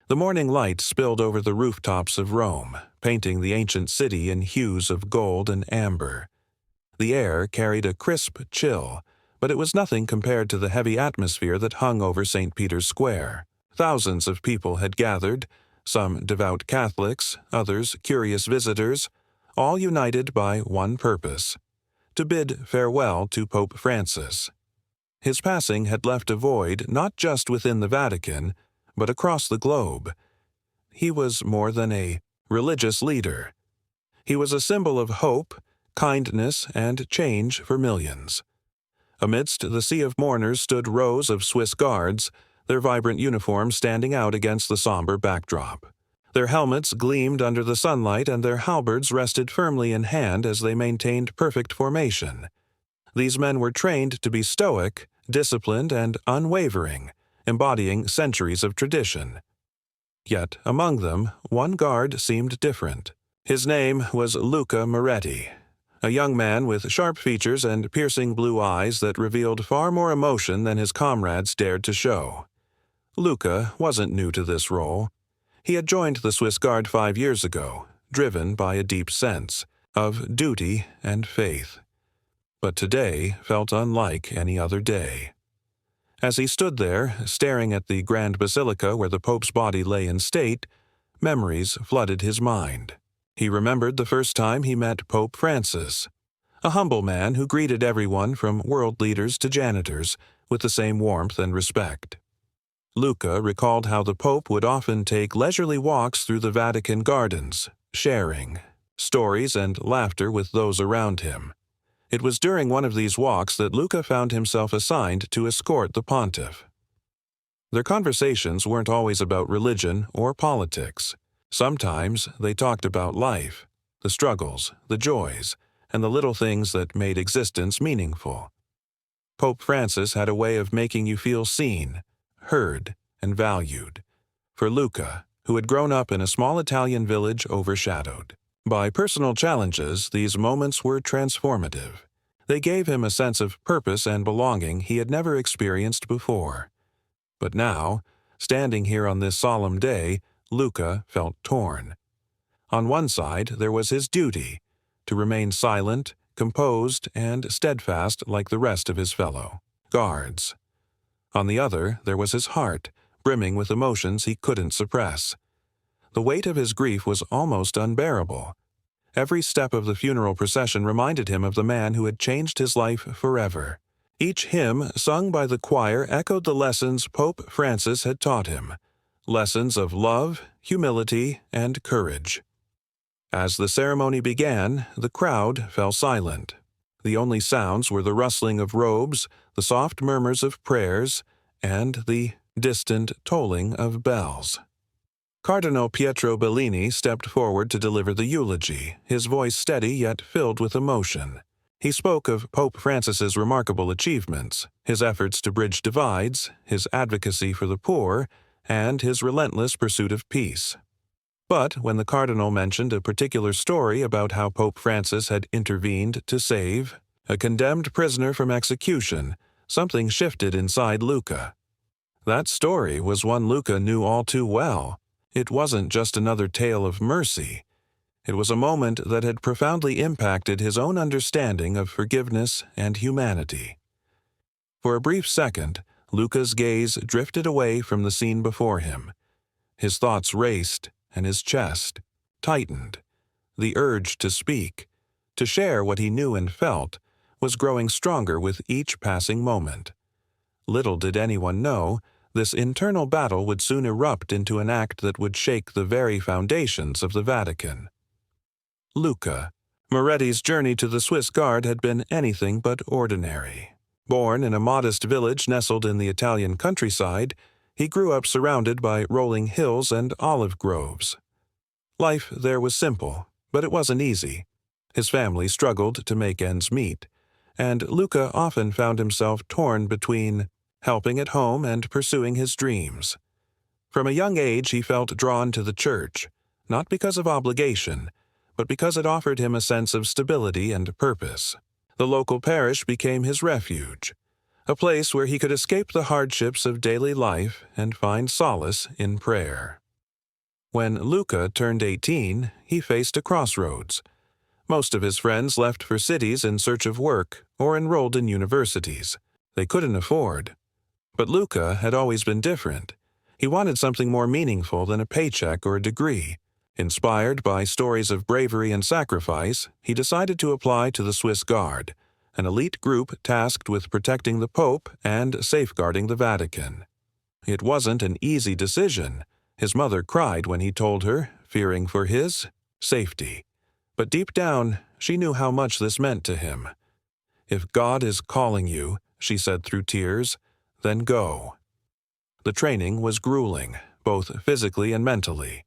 The morning light spilled over the rooftops of Rome, painting the ancient city in hues of gold and amber. The air carried a crisp chill, but it was nothing compared to the heavy atmosphere that hung over St. Peter's Square. Thousands of people had gathered, some devout Catholics, others curious visitors, all united by one purpose: to bid farewell to Pope Francis. His passing had left a void not just within the Vatican, but across the globe. He was more than a religious leader. He was a symbol of hope, kindness, and change for millions. Amidst the sea of mourners stood rows of Swiss guards, their vibrant uniforms standing out against the somber backdrop. Their helmets gleamed under the sunlight and their halberds rested firmly in hand as they maintained perfect formation. These men were trained to be stoic, disciplined, and unwavering, embodying centuries of tradition. Yet, among them, one guard seemed different. His name was Luca Moretti, a young man with sharp features and piercing blue eyes that revealed far more emotion than his comrades dared to show. Luca wasn't new to this role. He had joined the Swiss Guard 5 years ago, driven by a deep sense of duty and faith. But today felt unlike any other day. As he stood there, staring at the Grand Basilica where the Pope's body lay in state, memories flooded his mind. He remembered the first time he met Pope Francis, a humble man who greeted everyone from world leaders to janitors with the same warmth and respect. Luca recalled how the Pope would often take leisurely walks through the Vatican gardens, sharing stories and laughter with those around him. It was during one of these walks that Luca found himself assigned to escort the pontiff. Their conversations weren't always about religion or politics. Sometimes they talked about life, the struggles, the joys, and the little things that made existence meaningful. Pope Francis had a way of making you feel seen, heard, and valued. For Luca, who had grown up in a small Italian village overshadowed by personal challenges, these moments were transformative. They gave him a sense of purpose and belonging he had never experienced before. But now, standing here on this solemn day, Luca felt torn. On one side, there was his duty, to remain silent, composed, and steadfast like the rest of his fellow guards. On the other, there was his heart, brimming with emotions he couldn't suppress. The weight of his grief was almost unbearable. Every step of the funeral procession reminded him of the man who had changed his life forever. Each hymn sung by the choir echoed the lessons Pope Francis had taught him, lessons of love, humility, and courage. As the ceremony began, the crowd fell silent. The only sounds were the rustling of robes, the soft murmurs of prayers, and the distant tolling of bells. Cardinal Pietro Bellini stepped forward to deliver the eulogy, his voice steady yet filled with emotion. He spoke of Pope Francis's remarkable achievements, his efforts to bridge divides, his advocacy for the poor, and his relentless pursuit of peace. But when the cardinal mentioned a particular story about how Pope Francis had intervened to save a condemned prisoner from execution, something shifted inside Luca. That story was one Luca knew all too well. It wasn't just another tale of mercy. It was a moment that had profoundly impacted his own understanding of forgiveness and humanity. For a brief second, Luca's gaze drifted away from the scene before him. His thoughts raced, and his chest tightened. The urge to speak, to share what he knew and felt, was growing stronger with each passing moment. Little did anyone know, this internal battle would soon erupt into an act that would shake the very foundations of the Vatican. Luca. Moretti's journey to the Swiss Guard had been anything but ordinary. Born in a modest village nestled in the Italian countryside, he grew up surrounded by rolling hills and olive groves. Life there was simple, but it wasn't easy. His family struggled to make ends meet, and Luca often found himself torn between helping at home and pursuing his dreams. From a young age he felt drawn to the church, not because of obligation, but because it offered him a sense of stability and purpose. The local parish became his refuge, a place where he could escape the hardships of daily life and find solace in prayer. When Luca turned 18, he faced a crossroads. Most of his friends left for cities in search of work or enrolled in universities they couldn't afford. But Luca had always been different. He wanted something more meaningful than a paycheck or a degree. Inspired by stories of bravery and sacrifice, he decided to apply to the Swiss Guard, an elite group tasked with protecting the Pope and safeguarding the Vatican. It wasn't an easy decision. His mother cried when he told her, fearing for his safety. But deep down, she knew how much this meant to him. "If God is calling you," she said through tears, "then go." The training was grueling, both physically and mentally.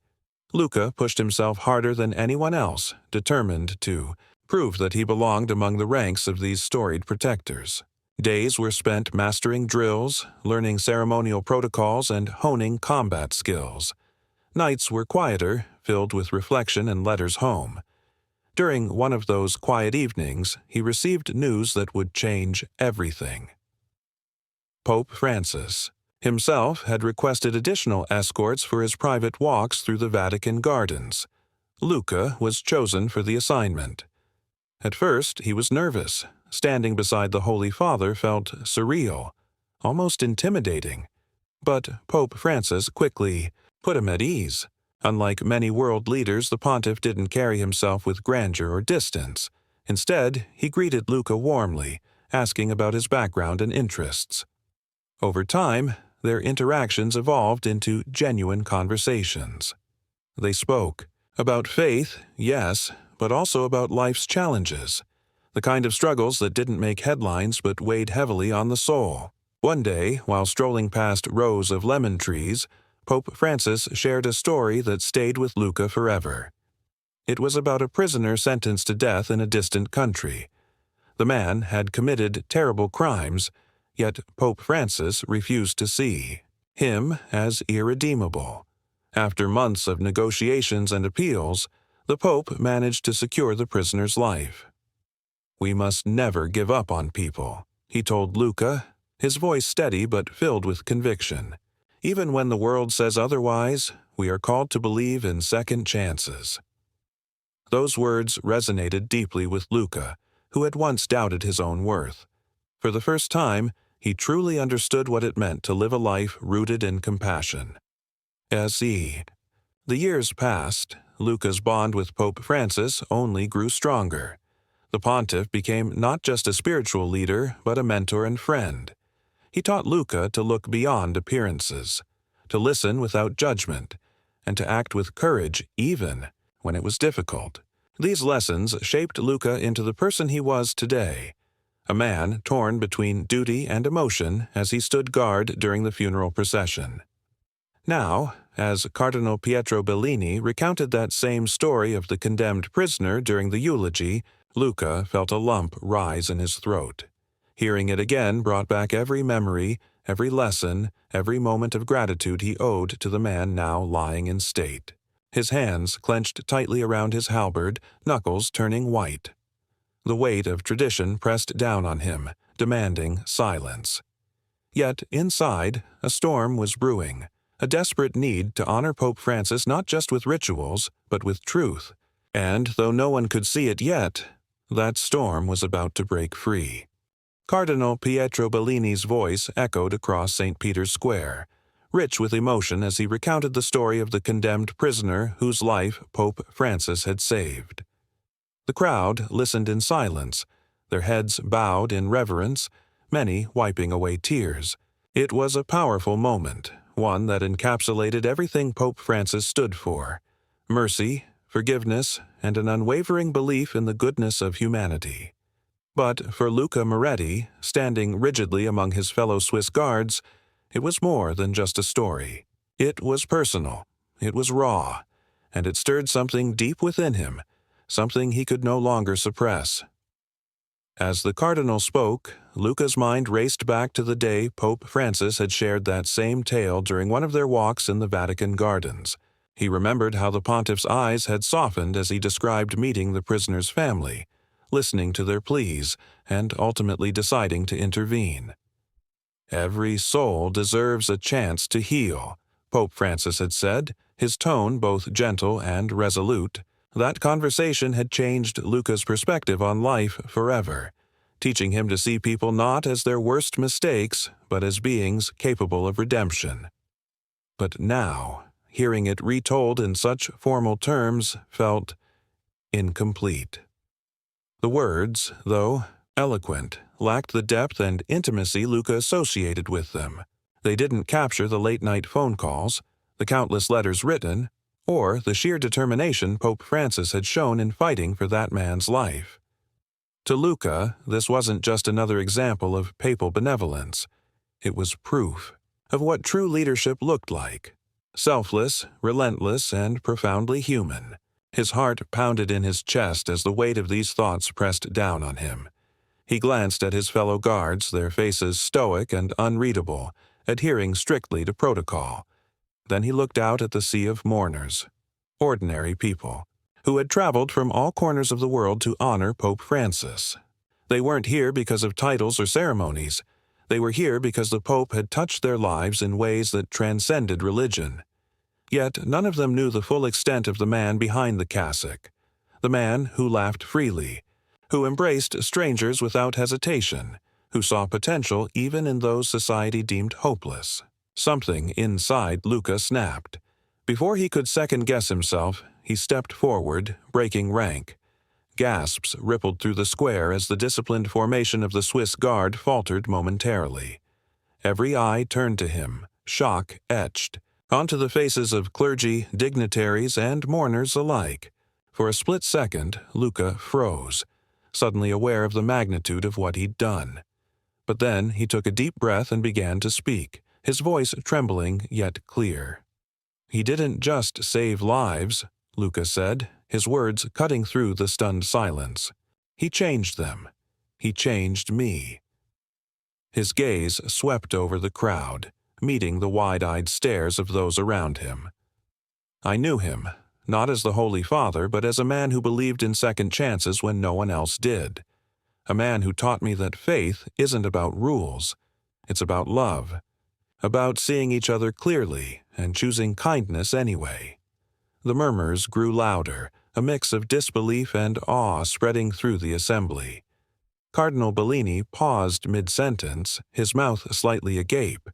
Luca pushed himself harder than anyone else, determined to prove that he belonged among the ranks of these storied protectors. Days were spent mastering drills, learning ceremonial protocols, and honing combat skills. Nights were quieter, filled with reflection and letters home. During one of those quiet evenings, he received news that would change everything. Pope Francis himself had requested additional escorts for his private walks through the Vatican gardens. Luca was chosen for the assignment. At first, he was nervous. Standing beside the Holy Father felt surreal, almost intimidating. But Pope Francis quickly put him at ease. Unlike many world leaders, the pontiff didn't carry himself with grandeur or distance. Instead, he greeted Luca warmly, asking about his background and interests. Over time, their interactions evolved into genuine conversations. They spoke about faith, yes, but also about life's challenges, the kind of struggles that didn't make headlines but weighed heavily on the soul. One day, while strolling past rows of lemon trees, Pope Francis shared a story that stayed with Luca forever. It was about a prisoner sentenced to death in a distant country. The man had committed terrible crimes, yet Pope Francis refused to see him as irredeemable. After months of negotiations and appeals, the Pope managed to secure the prisoner's life. "We must never give up on people," he told Luca, his voice steady but filled with conviction. "Even when the world says otherwise, we are called to believe in second chances." Those words resonated deeply with Luca, who had once doubted his own worth. For the first time, he truly understood what it meant to live a life rooted in compassion. The years passed. Luca's bond with Pope Francis only grew stronger. The pontiff became not just a spiritual leader, but a mentor and friend. He taught Luca to look beyond appearances, to listen without judgment, and to act with courage even when it was difficult. These lessons shaped Luca into the person he was today, a man torn between duty and emotion as he stood guard during the funeral procession. Now, as Cardinal Pietro Bellini recounted that same story of the condemned prisoner during the eulogy, Luca felt a lump rise in his throat. Hearing it again brought back every memory, every lesson, every moment of gratitude he owed to the man now lying in state. His hands clenched tightly around his halberd, knuckles turning white. The weight of tradition pressed down on him, demanding silence. Yet inside, a storm was brewing, a desperate need to honor Pope Francis not just with rituals, but with truth. And though no one could see it yet, that storm was about to break free. Cardinal Pietro Bellini's voice echoed across St. Peter's Square, rich with emotion as he recounted the story of the condemned prisoner whose life Pope Francis had saved. The crowd listened in silence, their heads bowed in reverence, many wiping away tears. It was a powerful moment, one that encapsulated everything Pope Francis stood for: mercy, forgiveness, and an unwavering belief in the goodness of humanity. But for Luca Moretti, standing rigidly among his fellow Swiss guards, it was more than just a story. It was personal, it was raw, and it stirred something deep within him, something he could no longer suppress. As the cardinal spoke, Luca's mind raced back to the day Pope Francis had shared that same tale during one of their walks in the Vatican gardens. He remembered how the pontiff's eyes had softened as he described meeting the prisoner's family, listening to their pleas, and ultimately deciding to intervene. "Every soul deserves a chance to heal," Pope Francis had said, his tone both gentle and resolute. That conversation had changed Luca's perspective on life forever, teaching him to see people not as their worst mistakes, but as beings capable of redemption. But now, hearing it retold in such formal terms felt incomplete. The words, though eloquent, lacked the depth and intimacy Luca associated with them. They didn't capture the late-night phone calls, the countless letters written, or the sheer determination Pope Francis had shown in fighting for that man's life. To Luca, this wasn't just another example of papal benevolence. It was proof of what true leadership looked like. Selfless, relentless, and profoundly human. His heart pounded in his chest as the weight of these thoughts pressed down on him. He glanced at his fellow guards, their faces stoic and unreadable, adhering strictly to protocol. Then he looked out at the sea of mourners, ordinary people, who had traveled from all corners of the world to honor Pope Francis. They weren't here because of titles or ceremonies. They were here because the Pope had touched their lives in ways that transcended religion. Yet none of them knew the full extent of the man behind the cassock, the man who laughed freely, who embraced strangers without hesitation, who saw potential even in those society deemed hopeless. Something inside Luca snapped. Before he could second-guess himself, he stepped forward, breaking rank. Gasps rippled through the square as the disciplined formation of the Swiss Guard faltered momentarily. Every eye turned to him, shock etched onto the faces of clergy, dignitaries, and mourners alike. For a split second, Luca froze, suddenly aware of the magnitude of what he'd done. But then he took a deep breath and began to speak, his voice trembling yet clear. "He didn't just save lives," Luca said, his words cutting through the stunned silence. "He changed them. He changed me." His gaze swept over the crowd, meeting the wide-eyed stares of those around him. "I knew him, not as the Holy Father, but as a man who believed in second chances when no one else did. A man who taught me that faith isn't about rules. It's about love. About seeing each other clearly and choosing kindness anyway." The murmurs grew louder, a mix of disbelief and awe spreading through the assembly. Cardinal Bellini paused mid-sentence, his mouth slightly agape.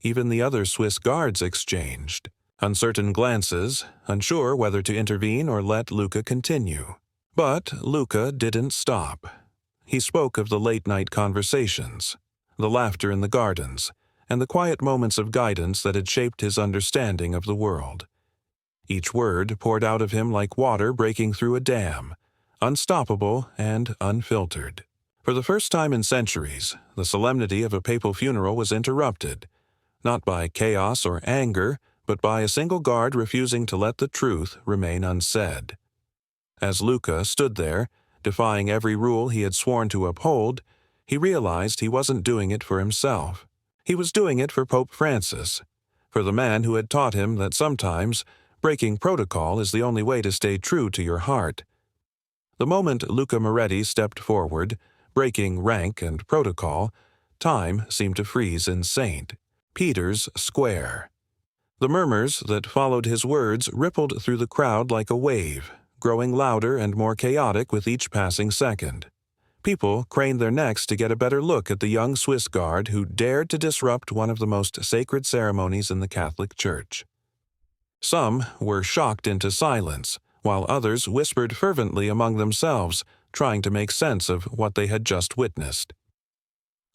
Even the other Swiss guards exchanged uncertain glances, unsure whether to intervene or let Luca continue. But Luca didn't stop. He spoke of the late-night conversations, the laughter in the gardens, and the quiet moments of guidance that had shaped his understanding of the world. Each word poured out of him like water breaking through a dam, unstoppable and unfiltered. For the first time in centuries, the solemnity of a papal funeral was interrupted, not by chaos or anger, but by a single guard refusing to let the truth remain unsaid. As Luca stood there, defying every rule he had sworn to uphold, he realized he wasn't doing it for himself. He was doing it for Pope Francis, for the man who had taught him that sometimes breaking protocol is the only way to stay true to your heart. The moment Luca Moretti stepped forward, breaking rank and protocol, time seemed to freeze in St. Peter's Square. The murmurs that followed his words rippled through the crowd like a wave, growing louder and more chaotic with each passing second. People craned their necks to get a better look at the young Swiss guard who dared to disrupt one of the most sacred ceremonies in the Catholic Church. Some were shocked into silence, while others whispered fervently among themselves, trying to make sense of what they had just witnessed.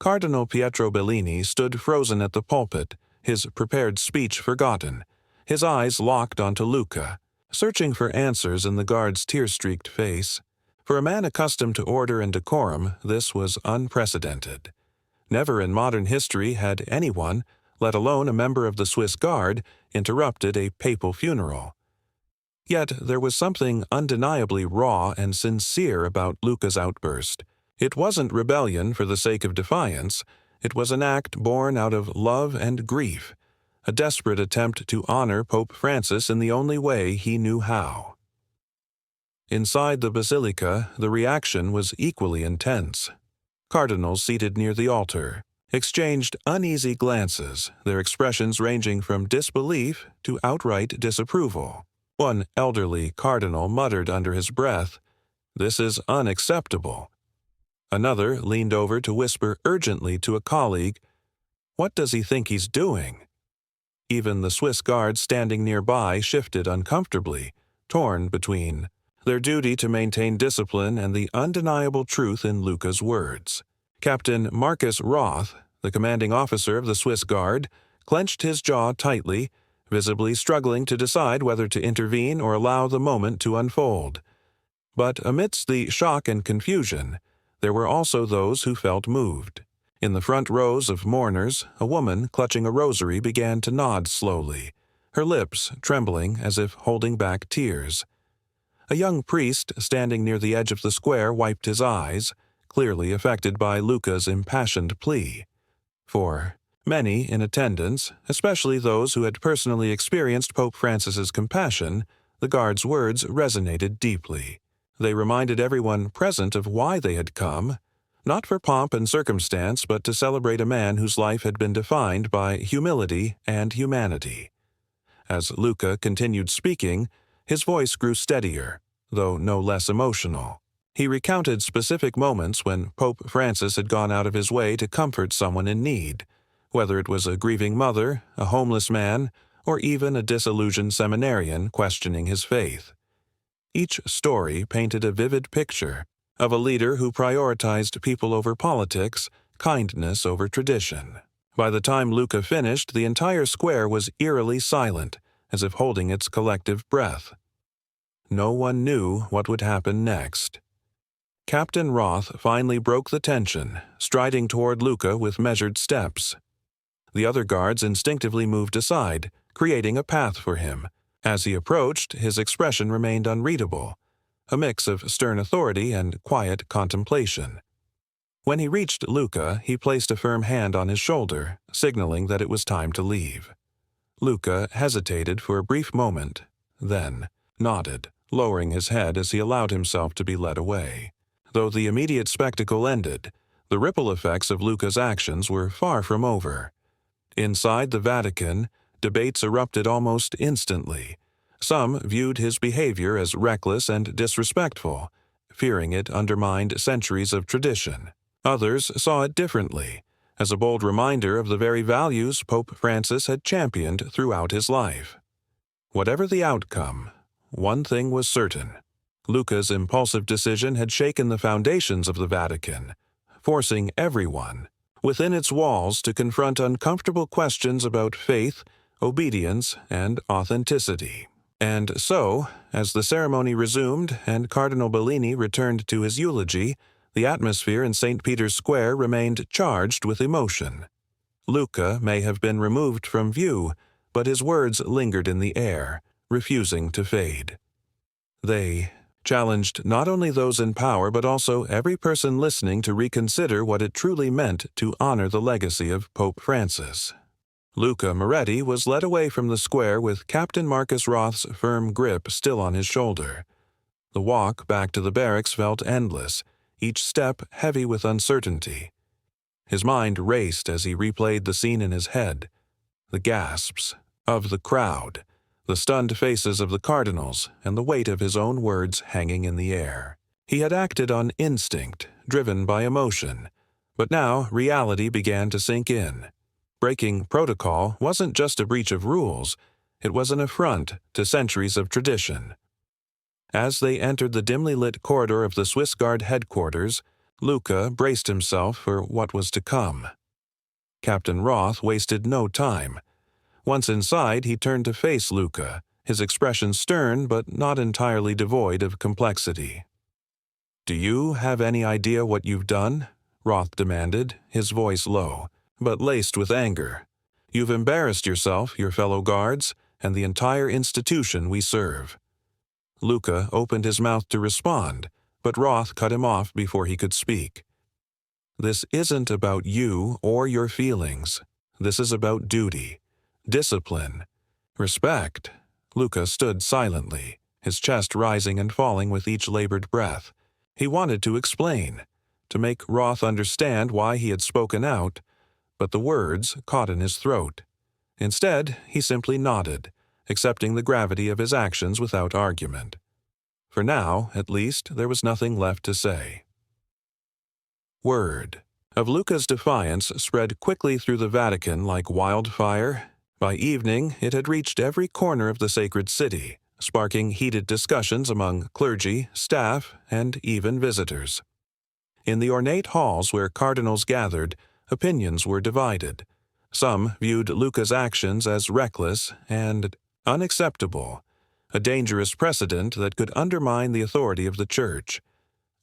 Cardinal Pietro Bellini stood frozen at the pulpit, his prepared speech forgotten, his eyes locked onto Luca, searching for answers in the guard's tear-streaked face. For a man accustomed to order and decorum, this was unprecedented. Never in modern history had anyone, let alone a member of the Swiss Guard, interrupted a papal funeral. Yet there was something undeniably raw and sincere about Luca's outburst. It wasn't rebellion for the sake of defiance. It was an act born out of love and grief, a desperate attempt to honor Pope Francis in the only way he knew how. Inside the basilica, the reaction was equally intense. Cardinals seated near the altar, exchanged uneasy glances, their expressions ranging from disbelief to outright disapproval. One elderly cardinal muttered under his breath, "This is unacceptable." Another leaned over to whisper urgently to a colleague, "What does he think he's doing?" Even the Swiss guards standing nearby shifted uncomfortably, torn between their duty to maintain discipline and the undeniable truth in Luca's words. Captain Marcus Roth, the commanding officer of the Swiss Guard, clenched his jaw tightly, visibly struggling to decide whether to intervene or allow the moment to unfold. But amidst the shock and confusion, there were also those who felt moved. In the front rows of mourners, a woman clutching a rosary began to nod slowly, her lips trembling as if holding back tears. A young priest standing near the edge of the square wiped his eyes, clearly affected by Luca's impassioned plea. For many in attendance, especially those who had personally experienced Pope Francis's compassion, the guard's words resonated deeply. They reminded everyone present of why they had come, not for pomp and circumstance, but to celebrate a man whose life had been defined by humility and humanity. As Luca continued speaking, his voice grew steadier, though no less emotional. He recounted specific moments when Pope Francis had gone out of his way to comfort someone in need, whether it was a grieving mother, a homeless man, or even a disillusioned seminarian questioning his faith. Each story painted a vivid picture of a leader who prioritized people over politics, kindness over tradition. By the time Luca finished, the entire square was eerily silent, as if holding its collective breath. No one knew what would happen next. Captain Roth finally broke the tension, striding toward Luca with measured steps. The other guards instinctively moved aside, creating a path for him. As he approached, his expression remained unreadable, a mix of stern authority and quiet contemplation. When he reached Luca, he placed a firm hand on his shoulder, signaling that it was time to leave. Luca hesitated for a brief moment, then nodded, lowering his head as he allowed himself to be led away. Though the immediate spectacle ended, the ripple effects of Luca's actions were far from over. Inside the Vatican, debates erupted almost instantly. Some viewed his behavior as reckless and disrespectful, fearing it undermined centuries of tradition. Others saw it differently, as a bold reminder of the very values Pope Francis had championed throughout his life. Whatever the outcome, one thing was certain. Luca's impulsive decision had shaken the foundations of the Vatican, forcing everyone within its walls to confront uncomfortable questions about faith, obedience, and authenticity. And so, as the ceremony resumed and Cardinal Bellini returned to his eulogy, the atmosphere in St. Peter's Square remained charged with emotion. Luca may have been removed from view, but his words lingered in the air, refusing to fade. They challenged not only those in power but also every person listening to reconsider what it truly meant to honor the legacy of Pope Francis. Luca Moretti was led away from the square with Captain Marcus Roth's firm grip still on his shoulder. The walk back to the barracks felt endless, each step heavy with uncertainty. His mind raced as he replayed the scene in his head, the gasps of the crowd, the stunned faces of the cardinals, and the weight of his own words hanging in the air. He had acted on instinct, driven by emotion, but now reality began to sink in. Breaking protocol wasn't just a breach of rules, it was an affront to centuries of tradition. As they entered the dimly lit corridor of the Swiss Guard headquarters, Luca braced himself for what was to come. Captain Roth wasted no time. Once inside, he turned to face Luca, his expression stern but not entirely devoid of complexity. "Do you have any idea what you've done?" Roth demanded, his voice low, but laced with anger. "You've embarrassed yourself, your fellow guards, and the entire institution we serve." Luca opened his mouth to respond, but Roth cut him off before he could speak. "This isn't about you or your feelings. This is about duty, discipline, respect." Luca stood silently, his chest rising and falling with each labored breath. He wanted to explain, to make Roth understand why he had spoken out, but the words caught in his throat. Instead, he simply nodded, accepting the gravity of his actions without argument. For now, at least, there was nothing left to say. Word of Luca's defiance spread quickly through the Vatican like wildfire. By evening, it had reached every corner of the sacred city, sparking heated discussions among clergy, staff, and even visitors. In the ornate halls where cardinals gathered, opinions were divided. Some viewed Luca's actions as reckless and unacceptable, a dangerous precedent that could undermine the authority of the Church.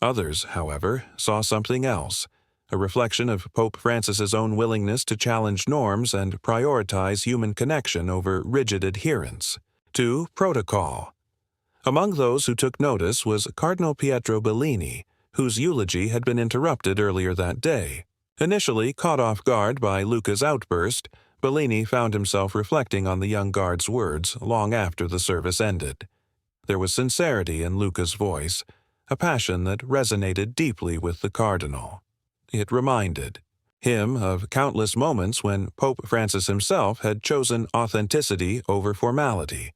Others, however, saw something else, a reflection of Pope Francis's own willingness to challenge norms and prioritize human connection over rigid adherence to protocol. Among those who took notice was Cardinal Pietro Bellini, whose eulogy had been interrupted earlier that day. Initially caught off guard by Luca's outburst, Bellini found himself reflecting on the young guard's words long after the service ended. There was sincerity in Luca's voice, a passion that resonated deeply with the cardinal. It reminded him of countless moments when Pope Francis himself had chosen authenticity over formality,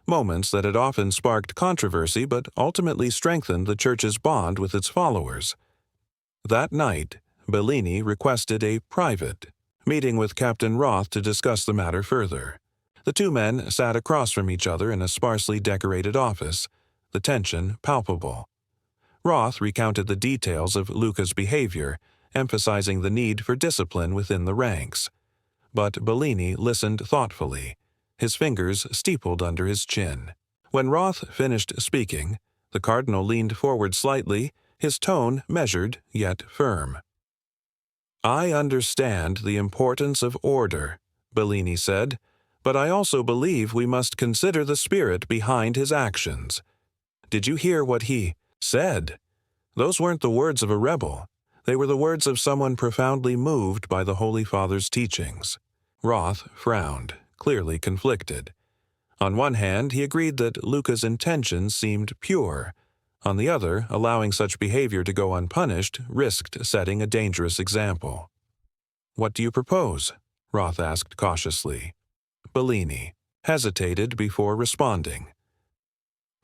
moments that had often sparked controversy but ultimately strengthened the Church's bond with its followers. That night, Bellini requested a private meeting with Captain Roth to discuss the matter further. The two men sat across from each other in a sparsely decorated office, the tension palpable. Roth recounted the details of Luca's behavior, emphasizing the need for discipline within the ranks. But Bellini listened thoughtfully, his fingers steepled under his chin. When Roth finished speaking, the cardinal leaned forward slightly, his tone measured yet firm. "I understand the importance of order," Bellini said, "but I also believe we must consider the spirit behind his actions. Did you hear what he said? Those weren't the words of a rebel. They were the words of someone profoundly moved by the Holy Father's teachings." Roth frowned, clearly conflicted. On one hand, he agreed that Luca's intentions seemed pure. On the other, allowing such behavior to go unpunished risked setting a dangerous example. "What do you propose?" Roth asked cautiously. Bellini hesitated before responding.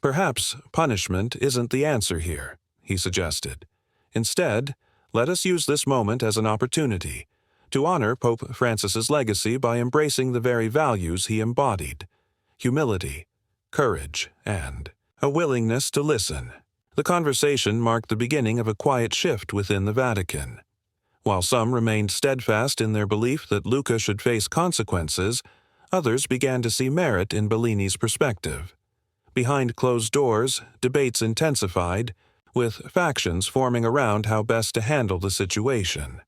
"Perhaps punishment isn't the answer here," he suggested. "Instead, let us use this moment as an opportunity to honor Pope Francis's legacy by embracing the very values he embodied: humility, courage, and a willingness to listen." The conversation marked the beginning of a quiet shift within the Vatican. While some remained steadfast in their belief that Luca should face consequences, others began to see merit in Bellini's perspective. Behind closed doors, debates intensified, with factions forming around how best to handle the situation.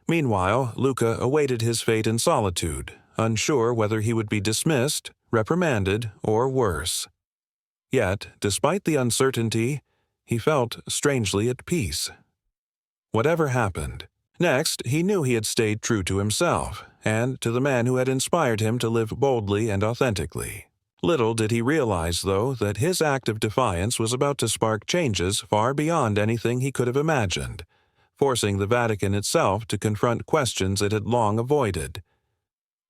Meanwhile, Luca awaited his fate in solitude, unsure whether he would be dismissed, reprimanded, or worse. Yet, despite the uncertainty, he felt strangely at peace. Whatever happened, next he knew he had stayed true to himself, and to the man who had inspired him to live boldly and authentically. Little did he realize, though, that his act of defiance was about to spark changes far beyond anything he could have imagined, forcing the Vatican itself to confront questions it had long avoided.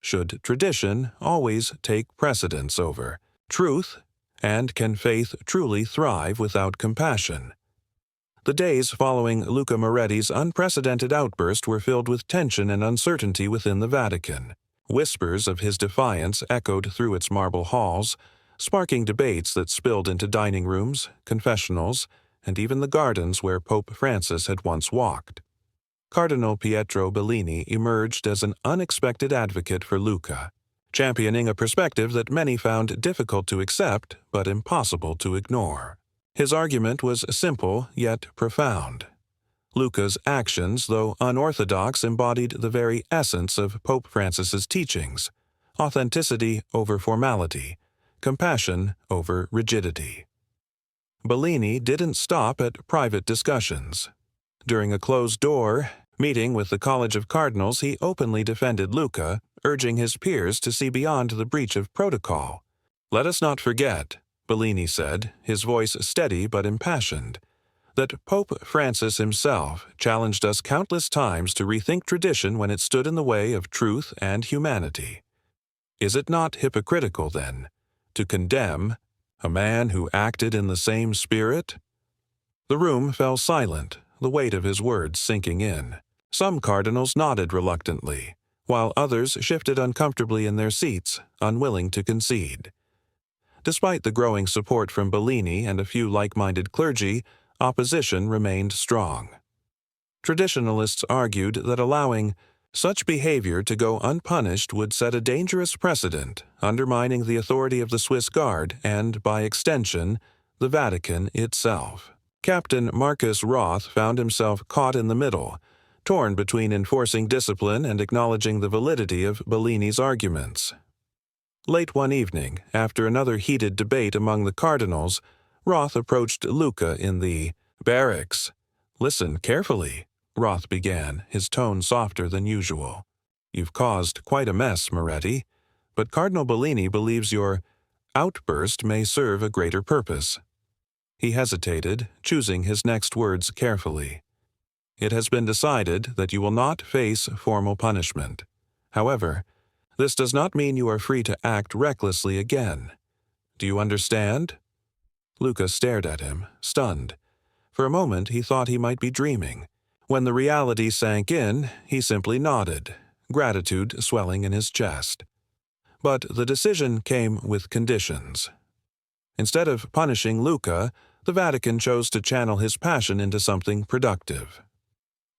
Should tradition always take precedence over truth? And can faith truly thrive without compassion? The days following Luca Moretti's unprecedented outburst were filled with tension and uncertainty within the Vatican. Whispers of his defiance echoed through its marble halls, sparking debates that spilled into dining rooms, confessionals, and even the gardens where Pope Francis had once walked. Cardinal Pietro Bellini emerged as an unexpected advocate for Luca, championing a perspective that many found difficult to accept but impossible to ignore. His argument was simple yet profound. Luca's actions, though unorthodox, embodied the very essence of Pope Francis's teachings: authenticity over formality, compassion over rigidity. Bellini didn't stop at private discussions. During a closed-door meeting with the College of Cardinals, he openly defended Luca, urging his peers to see beyond the breach of protocol. "Let us not forget," Bellini said, his voice steady but impassioned, that Pope Francis himself challenged us countless times to rethink tradition when it stood in the way of truth and humanity. Is it not hypocritical, then, to condemn a man who acted in the same spirit? The room fell silent, the weight of his words sinking in. Some cardinals nodded reluctantly, while others shifted uncomfortably in their seats, unwilling to concede. Despite the growing support from Bellini and a few like-minded clergy, opposition remained strong. Traditionalists argued that allowing such behavior to go unpunished would set a dangerous precedent, undermining the authority of the Swiss Guard and, by extension, the Vatican itself. Captain Marcus Roth found himself caught in the middle, torn between enforcing discipline and acknowledging the validity of Bellini's arguments. Late one evening, after another heated debate among the cardinals, Roth approached Luca in the barracks. "Listen carefully," Roth began, his tone softer than usual. "You've caused quite a mess, Moretti, but Cardinal Bellini believes your outburst may serve a greater purpose." He hesitated, choosing his next words carefully. "It has been decided that you will not face formal punishment. However, this does not mean you are free to act recklessly again. Do you understand?" Luca stared at him, stunned. For a moment he thought he might be dreaming. When the reality sank in, he simply nodded, gratitude swelling in his chest. But the decision came with conditions. Instead of punishing Luca, the Vatican chose to channel his passion into something productive.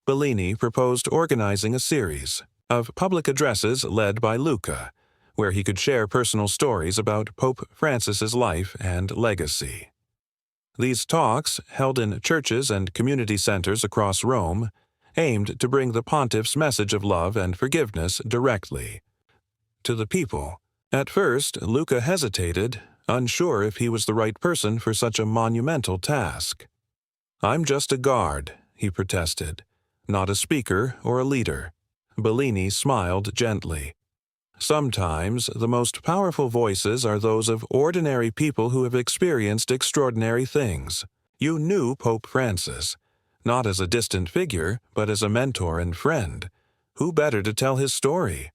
Bellini proposed organizing a series of public addresses led by Luca, where he could share personal stories about Pope Francis's life and legacy. These talks, held in churches and community centers across Rome, aimed to bring the pontiff's message of love and forgiveness directly to the people. At first, Luca hesitated, unsure if he was the right person for such a monumental task. "I'm just a guard," he protested, "not a speaker or a leader." Bellini smiled gently. "Sometimes the most powerful voices are those of ordinary people who have experienced extraordinary things. You knew Pope Francis, not as a distant figure, but as a mentor and friend. Who better to tell his story?"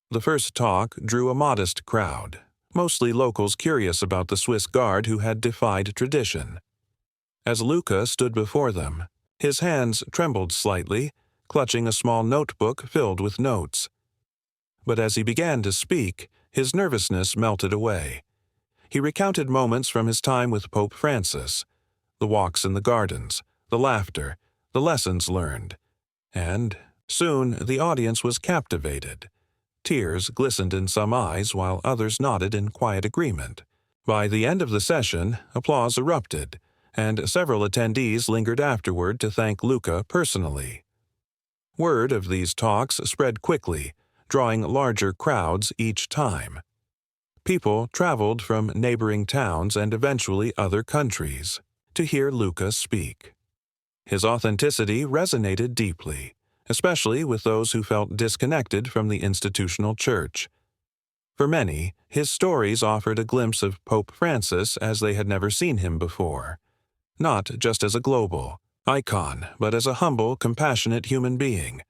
The first talk drew a modest crowd, mostly locals curious about the Swiss Guard who had defied tradition. As Luca stood before them, his hands trembled slightly, clutching a small notebook filled with notes. But as he began to speak, his nervousness melted away. He recounted moments from his time with Pope Francis, the walks in the gardens, the laughter, the lessons learned. And soon the audience was captivated. Tears glistened in some eyes while others nodded in quiet agreement. By the end of the session, applause erupted, and several attendees lingered afterward to thank Luca personally. Word of these talks spread quickly, drawing larger crowds each time. People traveled from neighboring towns and eventually other countries to hear Luca speak. His authenticity resonated deeply, especially with those who felt disconnected from the institutional church. For many, his stories offered a glimpse of Pope Francis as they had never seen him before, not just as a global icon, but as a humble, compassionate human being.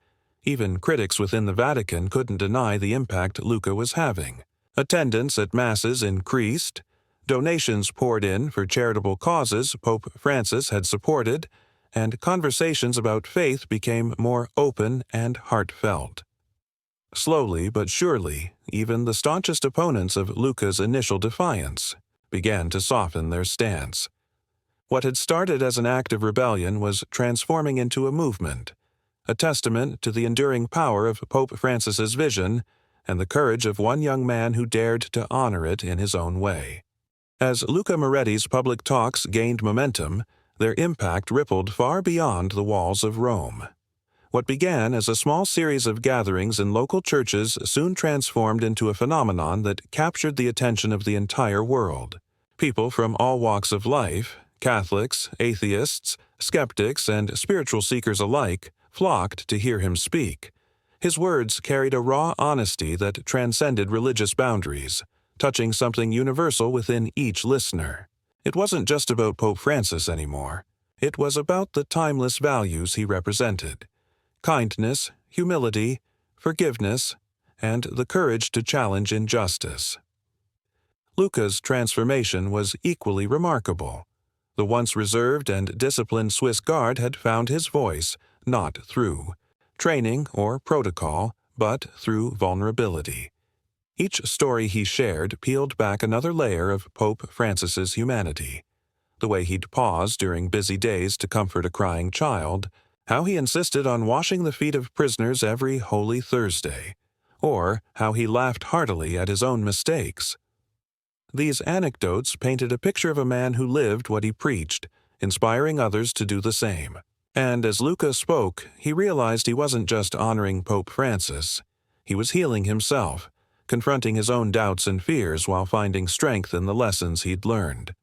Even critics within the Vatican couldn't deny the impact Luca was having. Attendance at masses increased, donations poured in for charitable causes Pope Francis had supported, and conversations about faith became more open and heartfelt. Slowly but surely, even the staunchest opponents of Luca's initial defiance began to soften their stance. What had started as an act of rebellion was transforming into a movement, a testament to the enduring power of Pope Francis's vision and the courage of one young man who dared to honor it in his own way. As Luca Moretti's public talks gained momentum, their impact rippled far beyond the walls of Rome. What began as a small series of gatherings in local churches soon transformed into a phenomenon that captured the attention of the entire world. People from all walks of life, Catholics, atheists, skeptics, and spiritual seekers alike, flocked to hear him speak. His words carried a raw honesty that transcended religious boundaries, touching something universal within each listener. It wasn't just about Pope Francis anymore. It was about the timeless values he represented: kindness, humility, forgiveness, and the courage to challenge injustice. Luca's transformation was equally remarkable. The once reserved and disciplined Swiss guard had found his voice not through training or protocol, but through vulnerability. Each story he shared peeled back another layer of Pope Francis's humanity. The way he'd pause during busy days to comfort a crying child, how he insisted on washing the feet of prisoners every Holy Thursday, or how he laughed heartily at his own mistakes. These anecdotes painted a picture of a man who lived what he preached, inspiring others to do the same. And as Luca spoke, he realized he wasn't just honoring Pope Francis. He was healing himself, confronting his own doubts and fears while finding strength in the lessons he'd learned.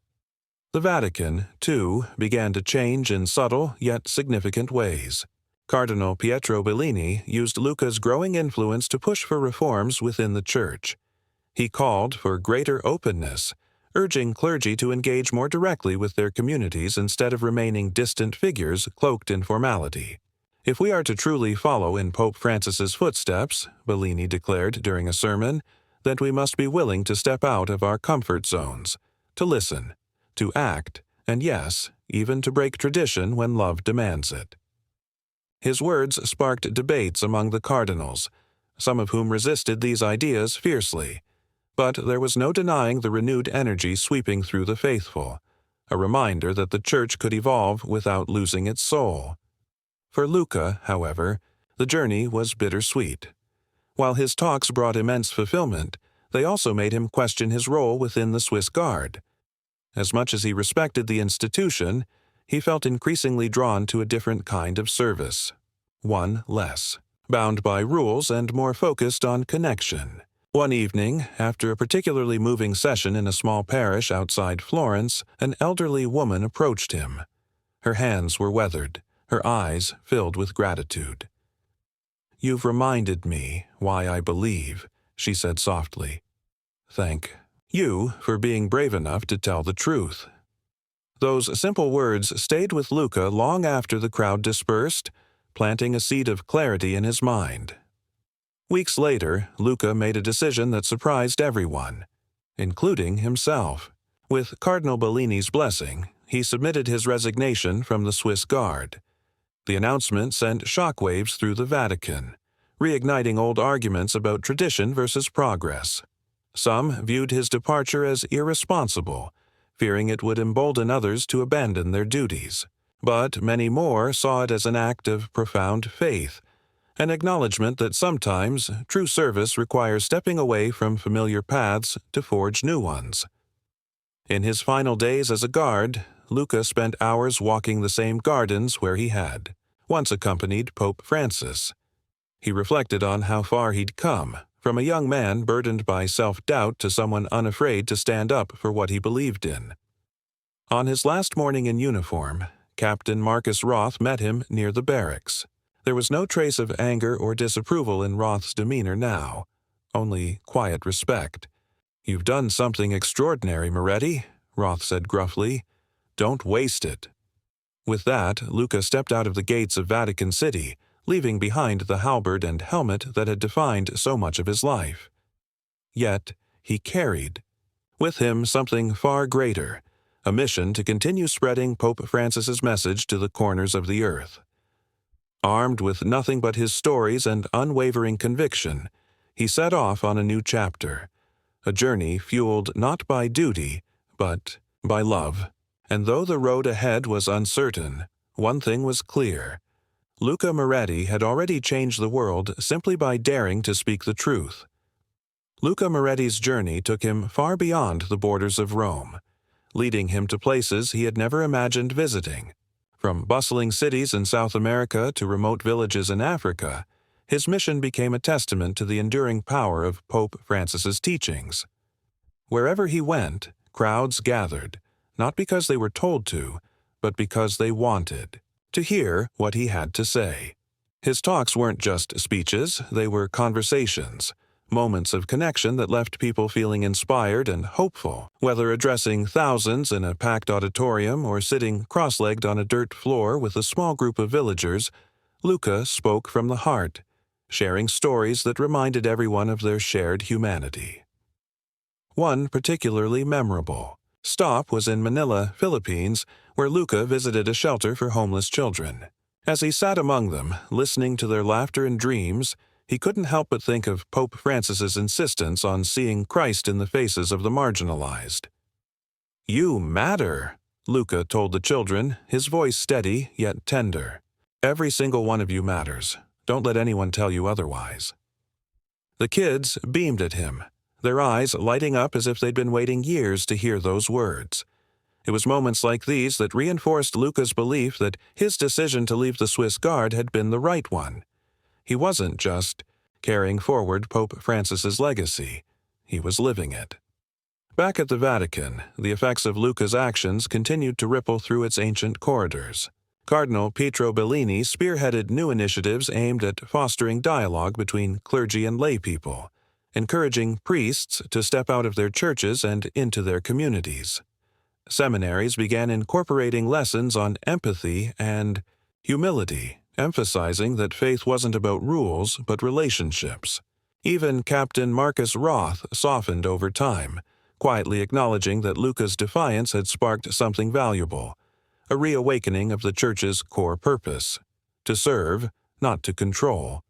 The Vatican, too, began to change in subtle yet significant ways. Cardinal Pietro Bellini used Luca's growing influence to push for reforms within the Church. He called for greater openness, urging clergy to engage more directly with their communities instead of remaining distant figures cloaked in formality. "If we are to truly follow in Pope Francis's footsteps," Bellini declared during a sermon, "then we must be willing to step out of our comfort zones, to listen, to act, and yes, even to break tradition when love demands it." His words sparked debates among the cardinals, some of whom resisted these ideas fiercely. But there was no denying the renewed energy sweeping through the faithful, a reminder that the Church could evolve without losing its soul. For Luca, however, the journey was bittersweet. While his talks brought immense fulfillment, they also made him question his role within the Swiss Guard. As much as he respected the institution, he felt increasingly drawn to a different kind of service, one less, bound by rules and more focused on connection. One evening, after a particularly moving session in a small parish outside Florence, an elderly woman approached him. Her hands were weathered, her eyes filled with gratitude. "You've reminded me why I believe," she said softly. "Thank you for being brave enough to tell the truth." Those simple words stayed with Luca long after the crowd dispersed, planting a seed of clarity in his mind. Weeks later, Luca made a decision that surprised everyone, including himself. With Cardinal Bellini's blessing, he submitted his resignation from the Swiss Guard. The announcement sent shockwaves through the Vatican, reigniting old arguments about tradition versus progress. Some viewed his departure as irresponsible, fearing it would embolden others to abandon their duties. But many more saw it as an act of profound faith, an acknowledgement that sometimes true service requires stepping away from familiar paths to forge new ones. In his final days as a guard, Luca spent hours walking the same gardens where he had once accompanied Pope Francis. He reflected on how far he'd come, from a young man burdened by self-doubt to someone unafraid to stand up for what he believed in. On his last morning in uniform, Captain Marcus Roth met him near the barracks. There was no trace of anger or disapproval in Roth's demeanor now, only quiet respect. "You've done something extraordinary, Moretti," Roth said gruffly. "Don't waste it." With that, Luca stepped out of the gates of Vatican City, leaving behind the halberd and helmet that had defined so much of his life. Yet, he carried with him something far greater, a mission to continue spreading Pope Francis's message to the corners of the earth. Armed with nothing but his stories and unwavering conviction, he set off on a new chapter, a journey fueled not by duty, but by love. And though the road ahead was uncertain, one thing was clear. Luca Moretti had already changed the world simply by daring to speak the truth. Luca Moretti's journey took him far beyond the borders of Rome, leading him to places he had never imagined visiting. From bustling cities in South America to remote villages in Africa, his mission became a testament to the enduring power of Pope Francis's teachings. Wherever he went, crowds gathered, not because they were told to, but because they wanted to hear what he had to say. His talks weren't just speeches, they were conversations, moments of connection that left people feeling inspired and hopeful. Whether addressing thousands in a packed auditorium or sitting cross-legged on a dirt floor with a small group of villagers, Luca spoke from the heart, sharing stories that reminded everyone of their shared humanity. One particularly memorable stop was in Manila, Philippines, where Luca visited a shelter for homeless children. As he sat among them, listening to their laughter and dreams, he couldn't help but think of Pope Francis's insistence on seeing Christ in the faces of the marginalized. "You matter," Luca told the children, his voice steady yet tender. "Every single one of you matters. Don't let anyone tell you otherwise." The kids beamed at him, their eyes lighting up as if they'd been waiting years to hear those words. It was moments like these that reinforced Luca's belief that his decision to leave the Swiss Guard had been the right one. He wasn't just carrying forward Pope Francis's legacy. He was living it. Back at the Vatican, the effects of Luca's actions continued to ripple through its ancient corridors. Cardinal Pietro Bellini spearheaded new initiatives aimed at fostering dialogue between clergy and lay people, encouraging priests to step out of their churches and into their communities. Seminaries began incorporating lessons on empathy and humility, emphasizing that faith wasn't about rules but relationships. Even Captain Marcus Roth softened over time, quietly acknowledging that Luca's defiance had sparked something valuable, a reawakening of the Church's core purpose: to serve, not to control.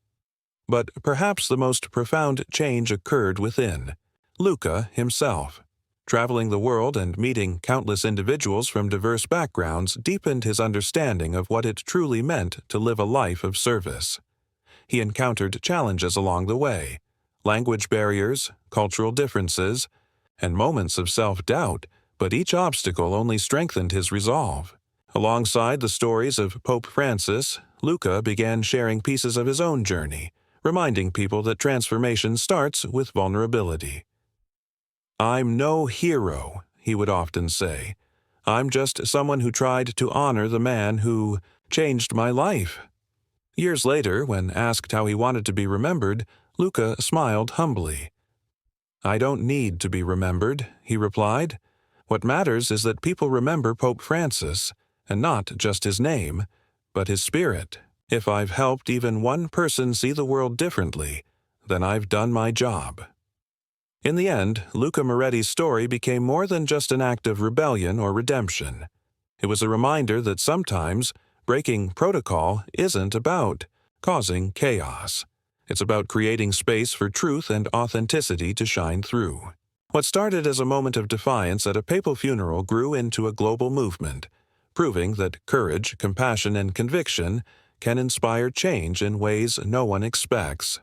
But perhaps the most profound change occurred within Luca himself. Traveling the world and meeting countless individuals from diverse backgrounds deepened his understanding of what it truly meant to live a life of service. He encountered challenges along the way: language barriers, cultural differences, and moments of self-doubt, but each obstacle only strengthened his resolve. Alongside the stories of Pope Francis, Luca began sharing pieces of his own journey, reminding people that transformation starts with vulnerability. "I'm no hero," he would often say. "I'm just someone who tried to honor the man who changed my life." Years later, when asked how he wanted to be remembered, Luca smiled humbly. "I don't need to be remembered," he replied. "What matters is that people remember Pope Francis, and not just his name, but his spirit. If I've helped even one person see the world differently, then I've done my job." In the end, Luca Moretti's story became more than just an act of rebellion or redemption. It was a reminder that sometimes breaking protocol isn't about causing chaos. It's about creating space for truth and authenticity to shine through. What started as a moment of defiance at a papal funeral grew into a global movement, proving that courage, compassion, and conviction can inspire change in ways no one expects.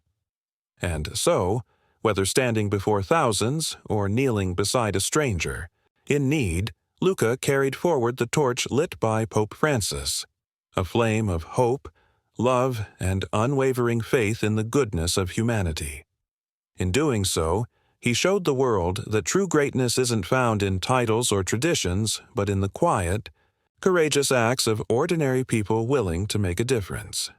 And so, whether standing before thousands or kneeling beside a stranger in need, Luca carried forward the torch lit by Pope Francis, a flame of hope, love, and unwavering faith in the goodness of humanity. In doing so, he showed the world that true greatness isn't found in titles or traditions, but in the quiet, courageous acts of ordinary people willing to make a difference.